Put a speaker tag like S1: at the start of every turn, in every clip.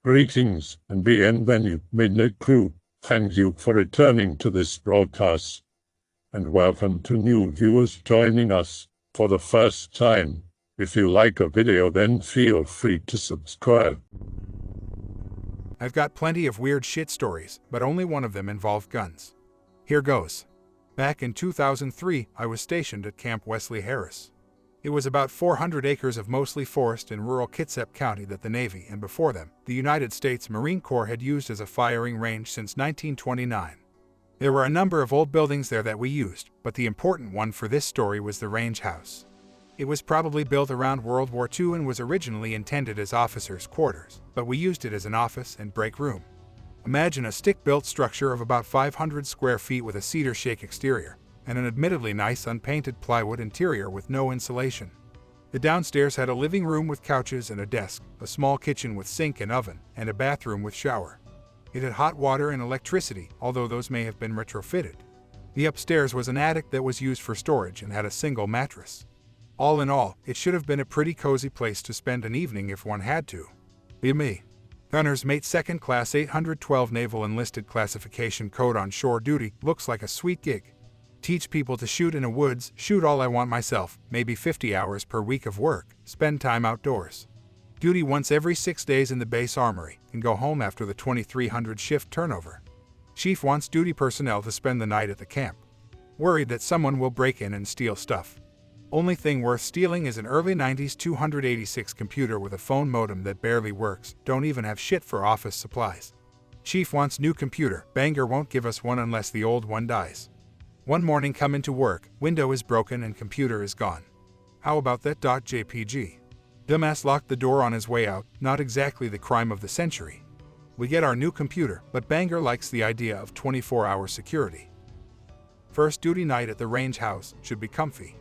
S1: Greetings and bienvenue, Midnight Crew. Thank you for returning to this broadcast. And welcome to new viewers joining us for the first time. If you like a video, then feel free to subscribe.
S2: I've got plenty of weird shit stories, but only one of them involved guns. Here goes. Back in 2003, I was stationed at Camp Wesley Harris. It was about 400 acres of mostly forest in rural Kitsap County that the Navy, and before them, the United States Marine Corps had used as a firing range since 1929. There were a number of old buildings there that we used, but the important one for this story was the range house. It was probably built around World War II and was originally intended as officers' quarters, but we used it as an office and break room. Imagine a stick-built structure of about 500 square feet with a cedar shake exterior, and an admittedly nice unpainted plywood interior with no insulation. The downstairs had a living room with couches and a desk, a small kitchen with sink and oven, and a bathroom with shower. It had hot water and electricity, although those may have been retrofitted. The upstairs was an attic that was used for storage and had a single mattress. All in all, it should have been a pretty cozy place to spend an evening if one had to. Be me. Gunner's Mate 2nd Class 812 Naval Enlisted Classification Code on shore duty looks like a sweet gig. Teach people to shoot in the woods, shoot all I want myself, maybe 50 hours per week of work, spend time outdoors. Duty once every 6 days in the base armory, and go home after the 2300 shift turnover. Chief wants duty personnel to spend the night at the camp. Worried that someone will break in and steal stuff. Only thing worth stealing is an early 90s 286 computer with a phone modem that barely works, don't even have shit for office supplies. Chief wants new computer, Bangor won't give us one unless the old one dies. One morning come into work, window is broken and computer is gone. How about that .jpg? Dumbass locked the door on his way out, not exactly the crime of the century. We get our new computer, but Bangor likes the idea of 24-hour security. First duty night at the range house, should be comfy.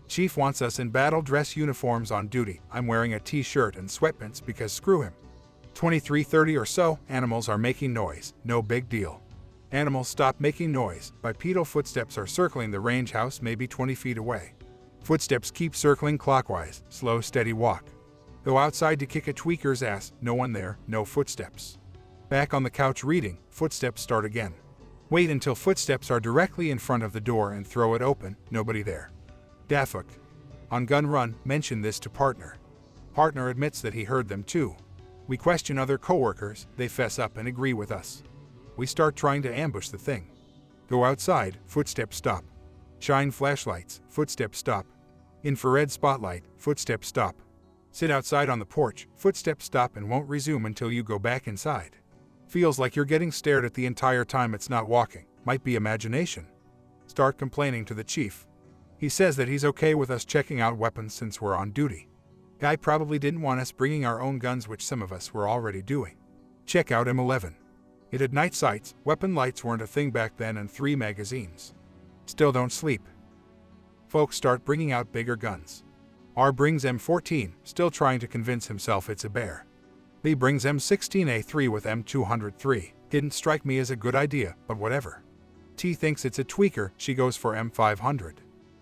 S2: Chief wants us in battle dress uniforms on duty. I'm wearing a t-shirt and sweatpants because screw him. 23:30 or so, animals are making noise, no big deal. Animals stop making noise, bipedal footsteps are circling the range house maybe 20 feet away. Footsteps keep circling clockwise, slow steady walk. Go outside to kick a tweaker's ass, no one there, no footsteps. Back on the couch reading, footsteps start again. Wait until footsteps are directly in front of the door and throw it open, nobody there. Dafuk. On gun run, mention this to partner. Partner admits that he heard them too. We question other coworkers, they fess up and agree with us. We start trying to ambush the thing. Go outside, footsteps stop. Shine flashlights, footsteps stop. Infrared spotlight, footsteps stop. Sit outside on the porch, footsteps stop and won't resume until you go back inside. Feels like you're getting stared at the entire time it's not walking, might be imagination. Start complaining to the chief. He says that he's okay with us checking out weapons since we're on duty. Guy probably didn't want us bringing our own guns, which some of us were already doing. Check out M11. It had night sights, weapon lights weren't a thing back then, and 3 magazines. Still don't sleep. Folks start bringing out bigger guns. R brings M14, still trying to convince himself it's a bear. B brings M16A3 with M203. Didn't strike me as a good idea, but whatever. T thinks it's a tweaker, she goes for M500.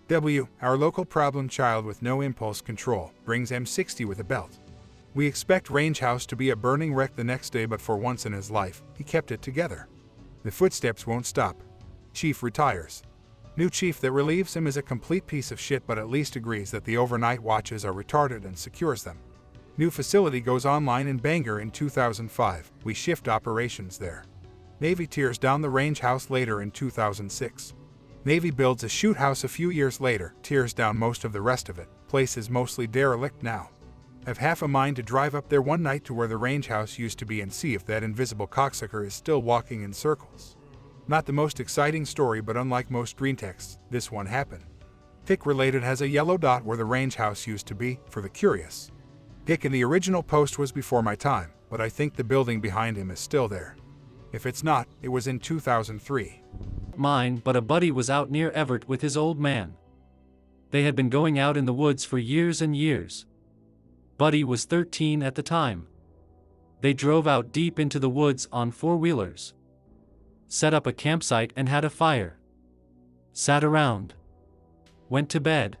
S2: W, our local problem child with no impulse control, brings M60 with a belt. We expect range house to be a burning wreck the next day, but for once in his life, he kept it together. The footsteps won't stop. Chief retires. New chief that relieves him is a complete piece of shit, but at least agrees that the overnight watches are retarded and secures them. New facility goes online in Bangor in 2005. We shift operations there. Navy tears down the range house later in 2006. Navy builds a shoot house a few years later, tears down most of the rest of it. Place is mostly derelict now. I've half a mind to drive up there one night to where the range house used to be and see if that invisible cocksucker is still walking in circles. Not the most exciting story, but unlike most Greentexts, this one happened. Dick related has a yellow dot where the range house used to be, for the curious. Dick in the original post was before my time, but I think the building behind him is still there. If it's not, it was in 2003.
S3: Mine, but a buddy was out near Evart with his old man. They had been going out in the woods for years and years. Buddy was 13 at the time. They drove out deep into the woods on 4-wheelers. Set up a campsite and had a fire. Sat around. Went to bed.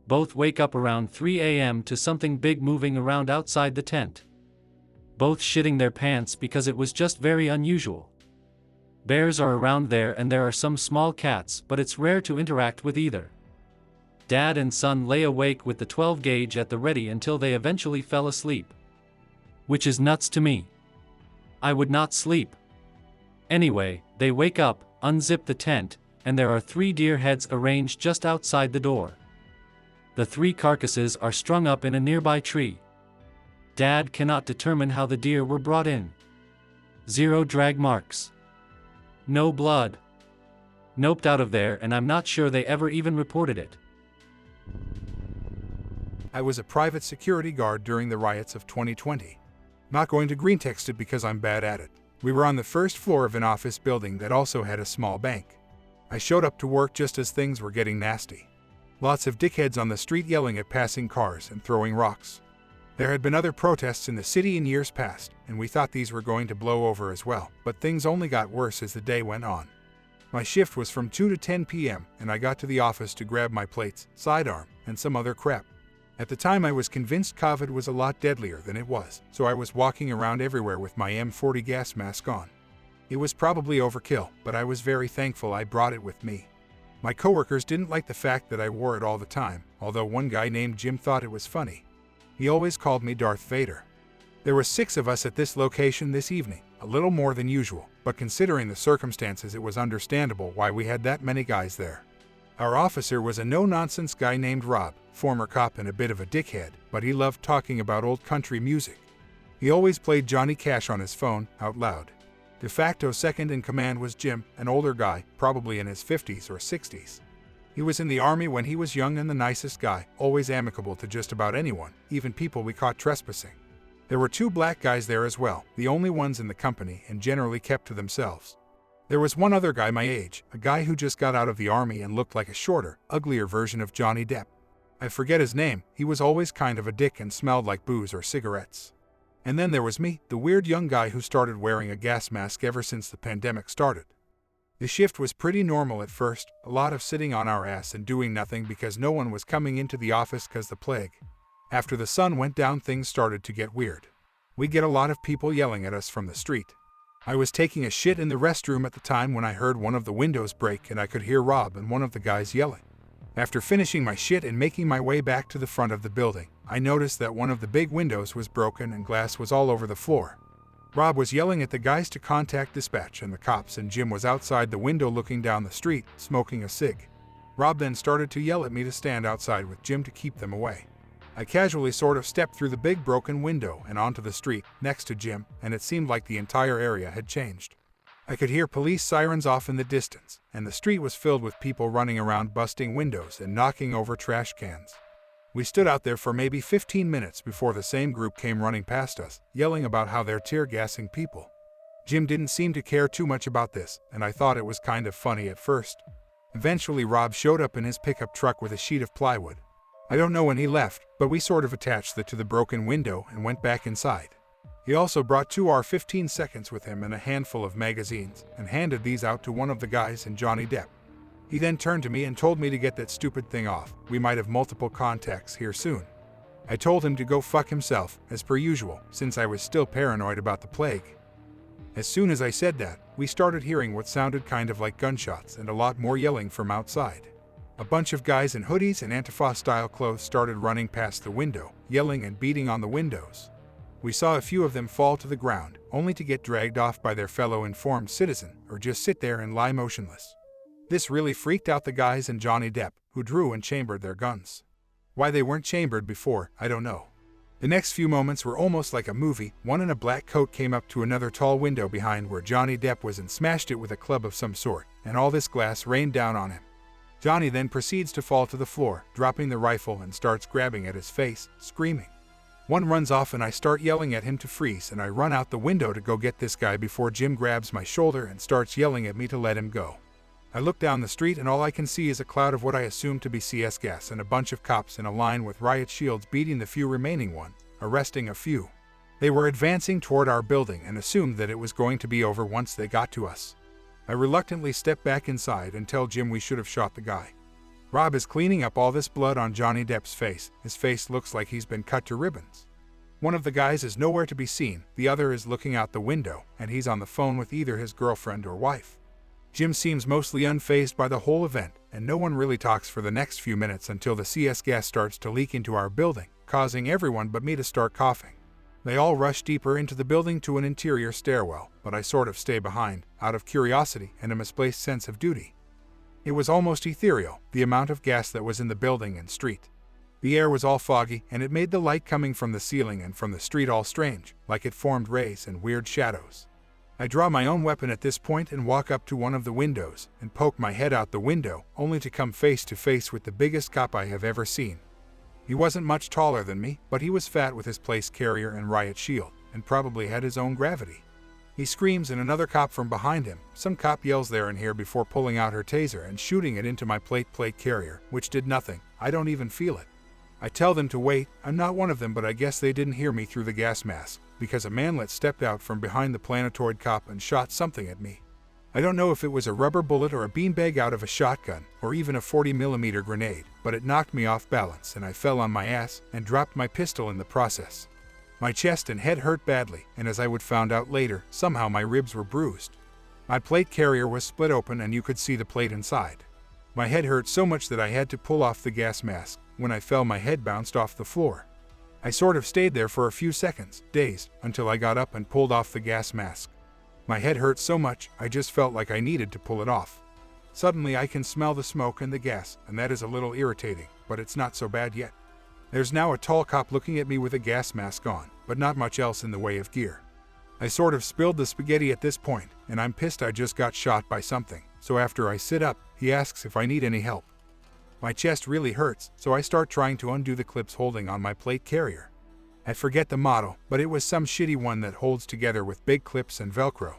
S3: Both wake up around 3 a.m. to something big moving around outside the tent. both shitting their pants because it was just very unusual. Bears are around there and there are some small cats, but it's rare to interact with either. Dad and son lay awake with the 12 gauge at the ready until they eventually fell asleep. Which is nuts to me. I would not sleep. Anyway, they wake up, unzip the tent, and there are 3 deer heads arranged just outside the door. The 3 carcasses are strung up in a nearby tree. Dad cannot determine how the deer were brought in. 0 drag marks. No blood. Noped out of there, and I'm not sure they ever even reported it.
S2: I was a private security guard during the riots of 2020. Not going to greentext it because I'm bad at it. We were on the first floor of an office building that also had a small bank. I showed up to work just as things were getting nasty. Lots of dickheads on the street yelling at passing cars and throwing rocks. There had been other protests in the city in years past, and we thought these were going to blow over as well, but things only got worse as the day went on. My shift was from 2 to 10 p.m., and I got to the office to grab my plates, sidearm, and some other crap. At the time I was convinced COVID was a lot deadlier than it was, so I was walking around everywhere with my M40 gas mask on. It was probably overkill, but I was very thankful I brought it with me. My coworkers didn't like the fact that I wore it all the time, although one guy named Jim thought it was funny. He always called me Darth Vader. There were 6 of us at this location this evening, a little more than usual, but considering the circumstances it was understandable why we had that many guys there. Our officer was a no-nonsense guy named Rob, former cop and a bit of a dickhead, but he loved talking about old country music. He always played Johnny Cash on his phone, out loud. De facto second in command was Jim, an older guy, probably in his 50s or 60s. He was in the army when he was young and the nicest guy, always amicable to just about anyone, even people we caught trespassing. There were 2 black guys there as well, the only ones in the company and generally kept to themselves. There was one other guy my age, a guy who just got out of the army and looked like a shorter, uglier version of Johnny Depp. I forget his name, he was always kind of a dick and smelled like booze or cigarettes. And then there was me, the weird young guy who started wearing a gas mask ever since the pandemic started. The shift was pretty normal at first, a lot of sitting on our ass and doing nothing because no one was coming into the office because the plague. After the sun went down, things started to get weird. We get a lot of people yelling at us from the street. I was taking a shit in the restroom at the time when I heard one of the windows break and I could hear Rob and one of the guys yelling. After finishing my shit and making my way back to the front of the building, I noticed that one of the big windows was broken and glass was all over the floor. Rob was yelling at the guys to contact dispatch and the cops, and Jim was outside the window looking down the street, smoking a cig. Rob then started to yell at me to stand outside with Jim to keep them away. I casually sort of stepped through the big broken window and onto the street next to Jim, and it seemed like the entire area had changed. I could hear police sirens off in the distance, and the street was filled with people running around busting windows and knocking over trash cans. We stood out there for maybe 15 minutes before the same group came running past us, yelling about how they're tear-gassing people. Jim didn't seem to care too much about this, and I thought it was kind of funny at first. Eventually Rob showed up in his pickup truck with a sheet of plywood. I don't know when he left, but we sort of attached it to the broken window and went back inside. He also brought 2 R-15 seconds with him and a handful of magazines, and handed these out to one of the guys and Johnny Depp. He then turned to me and told me to get that stupid thing off. We might have multiple contacts here soon. I told him to go fuck himself, as per usual, since I was still paranoid about the plague. As soon as I said that, we started hearing what sounded kind of like gunshots and a lot more yelling from outside. A bunch of guys in hoodies and Antifa-style clothes started running past the window, yelling and beating on the windows. We saw a few of them fall to the ground, only to get dragged off by their fellow informed citizen, or just sit there and lie motionless. This really freaked out the guys and Johnny Depp, who drew and chambered their guns. Why they weren't chambered before, I don't know. The next few moments were almost like a movie. One in a black coat came up to another tall window behind where Johnny Depp was and smashed it with a club of some sort, and all this glass rained down on him. Johnny then proceeds to fall to the floor, dropping the rifle, and starts grabbing at his face, screaming. One runs off and I start yelling at him to freeze, and I run out the window to go get this guy before Jim grabs my shoulder and starts yelling at me to let him go. I look down the street and all I can see is a cloud of what I assume to be CS gas and a bunch of cops in a line with riot shields beating the few remaining ones, arresting a few. They were advancing toward our building and assumed that it was going to be over once they got to us. I reluctantly step back inside and tell Jim we should have shot the guy. Rob is cleaning up all this blood on Johnny Depp's face. His face looks like he's been cut to ribbons. One of the guys is nowhere to be seen, the other is looking out the window, and he's on the phone with either his girlfriend or wife. Jim seems mostly unfazed by the whole event, and no one really talks for the next few minutes until the CS gas starts to leak into our building, causing everyone but me to start coughing. They all rush deeper into the building to an interior stairwell, but I sort of stay behind, out of curiosity and a misplaced sense of duty. It was almost ethereal, the amount of gas that was in the building and street. The air was all foggy, and it made the light coming from the ceiling and from the street all strange, like it formed rays and weird shadows. I draw my own weapon at this point and walk up to one of the windows and poke my head out the window, only to come face to face with the biggest cop I have ever seen. He wasn't much taller than me, but he was fat with his place carrier and riot shield, and probably had his own gravity. He screams and another cop from behind him. Some cop yells there and here before pulling out her taser and shooting it into my plate carrier, which did nothing. I don't even feel it. I tell them to wait. I'm not one of them, but I guess they didn't hear me through the gas mask, because a manlet stepped out from behind the planetoid cop and shot something at me. I don't know if it was a rubber bullet or a beanbag out of a shotgun, or even a 40mm grenade, but it knocked me off balance and I fell on my ass and dropped my pistol in the process. My chest and head hurt badly, and as I would find out later, somehow my ribs were bruised. My plate carrier was split open and you could see the plate inside. My head hurt so much that I had to pull off the gas mask. When I fell, my head bounced off the floor. I sort of stayed there for a few seconds, dazed, until I got up and pulled off the gas mask. My head hurt so much, I just felt like I needed to pull it off. Suddenly I can smell the smoke and the gas, and that is a little irritating, but it's not so bad yet. There's now a tall cop looking at me with a gas mask on, but not much else in the way of gear. I sort of spilled the spaghetti at this point, and I'm pissed I just got shot by something, so after I sit up, he asks if I need any help. My chest really hurts, so I start trying to undo the clips holding on my plate carrier. I forget the model, but it was some shitty one that holds together with big clips and Velcro.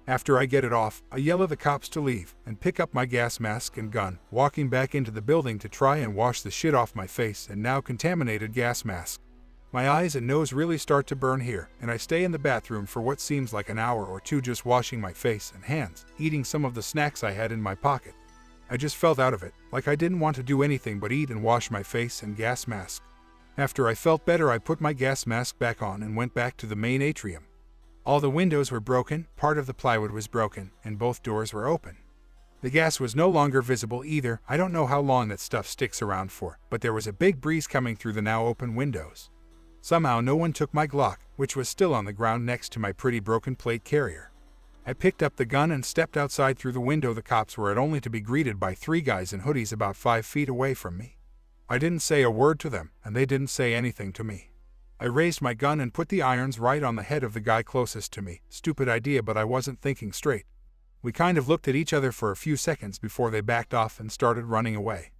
S2: After I get it off, I yell at the cops to leave and pick up my gas mask and gun, walking back into the building to try and wash the shit off my face and now contaminated gas mask. My eyes and nose really start to burn here, and I stay in the bathroom for what seems like an hour or two just washing my face and hands, eating some of the snacks I had in my pocket. I just felt out of it, like I didn't want to do anything but eat and wash my face and gas mask. After I felt better, I put my gas mask back on and went back to the main atrium. All the windows were broken, part of the plywood was broken, and both doors were open. The gas was no longer visible either. I don't know how long that stuff sticks around for, but there was a big breeze coming through the now open windows. Somehow no one took my Glock, which was still on the ground next to my pretty broken plate carrier. I picked up the gun and stepped outside through the window. The cops were at only to be greeted by 3 guys in hoodies about 5 feet away from me. I didn't say a word to them, and they didn't say anything to me. I raised my gun and put the irons right on the head of the guy closest to me. Stupid idea, but I wasn't thinking straight. We kind of looked at each other for a few seconds before they backed off and started running away.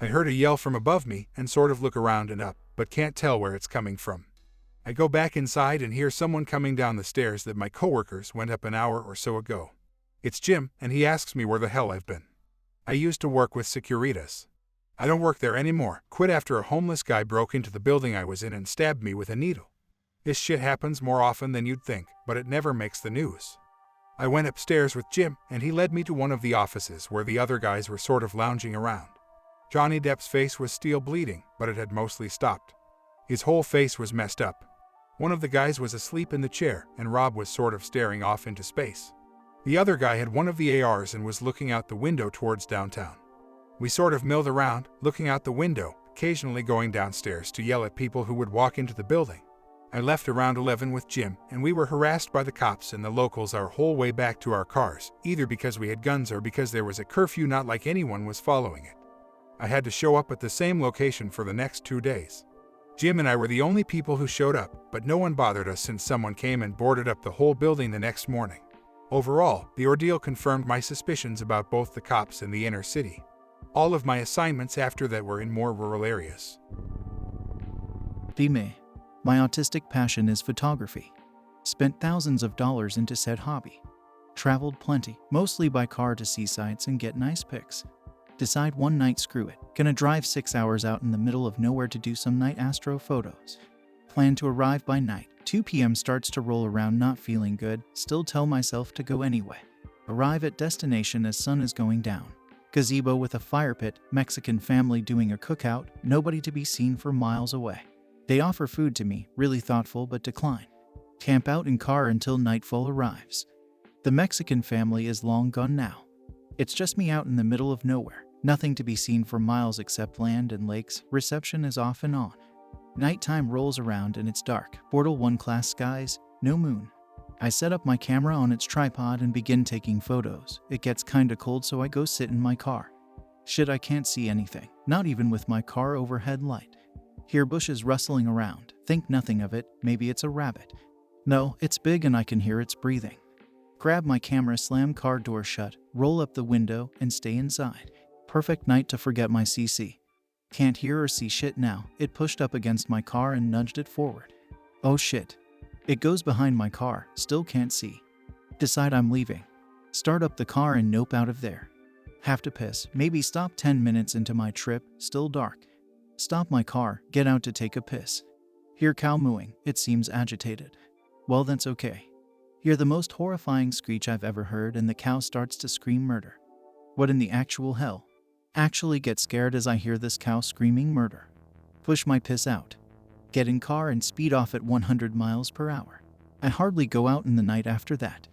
S2: I heard a yell from above me and sort of look around and up, but can't tell where it's coming from. I go back inside and hear someone coming down the stairs that my coworkers went up an hour or so ago. It's Jim, and he asks me where the hell I've been. I used to work with Securitas. I don't work there anymore. Quit after a homeless guy broke into the building I was in and stabbed me with a needle. This shit happens more often than you'd think, but it never makes the news. I went upstairs with Jim, and he led me to one of the offices where the other guys were sort of lounging around. Johnny Depp's face was still bleeding, but it had mostly stopped. His whole face was messed up. One of the guys was asleep in the chair, and Rob was sort of staring off into space. The other guy had one of the ARs and was looking out the window towards downtown. We sort of milled around, looking out the window, occasionally going downstairs to yell at people who would walk into the building. I left around 11 with Jim, and we were harassed by the cops and the locals our whole way back to our cars, either because we had guns or because there was a curfew, not like anyone was following it. I had to show up at the same location for the next 2 days. Jim and I were the only people who showed up, but no one bothered us since someone came and boarded up the whole building the next morning. Overall, the ordeal confirmed my suspicions about both the cops and the inner city. All of my assignments after that were in more rural areas.
S4: Dime. My autistic passion is photography. Spent thousands of dollars into said hobby. Traveled plenty, mostly by car to see sights and get nice pics. Decide one night, screw it. Gonna drive 6 hours out in the middle of nowhere to do some night astro photos. Plan to arrive by night. 2 p.m. starts to roll around, not feeling good. Still tell myself to go anyway. Arrive at destination as sun is going down. Gazebo with a fire pit, Mexican family doing a cookout, nobody to be seen for miles away. They offer food to me, really thoughtful but decline. Camp out in car until nightfall arrives. The Mexican family is long gone now. It's just me out in the middle of nowhere. Nothing to be seen for miles except land and lakes. Reception is off and on. Nighttime rolls around and it's dark. Portal 1 class skies, no moon. I set up my camera on its tripod and begin taking photos. It gets kinda cold, so I go sit in my car. Shit, I can't see anything, not even with my car overhead light. Hear bushes rustling around. Think nothing of it, maybe it's a rabbit. No, it's big and I can hear its breathing. Grab my camera, slam car door shut, roll up the window, and stay inside. Perfect night to forget my CC. Can't hear or see shit now. It pushed up against my car and nudged it forward. Oh shit. It goes behind my car, still can't see. Decide I'm leaving. Start up the car and nope out of there. Have to piss, maybe stop 10 minutes into my trip, still dark. Stop my car, get out to take a piss. Hear cow mooing, it seems agitated. Well, that's okay. Hear the most horrifying screech I've ever heard and the cow starts to scream murder. What in the actual hell? Actually get scared as I hear this cow screaming murder. Push my piss out. Get in car and speed off at 100 miles per hour. I hardly go out in the night after that.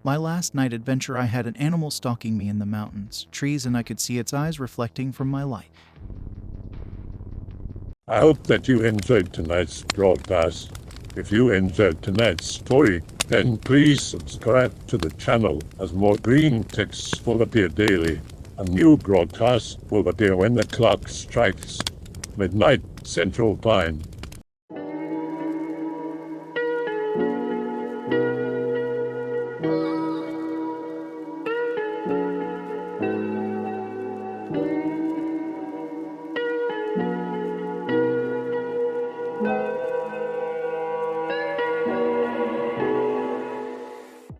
S4: My last night adventure, I had an animal stalking me in the mountains, trees, and I could see its eyes reflecting from my light.
S1: I hope that you enjoyed tonight's broadcast. If you enjoyed tonight's story, then please subscribe to the channel, as more green texts will appear daily. A new broadcast will appear when the clock strikes midnight Central Time.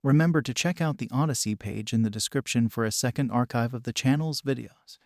S4: Remember to check out the Odyssey page in the description for a second archive of the channel's videos.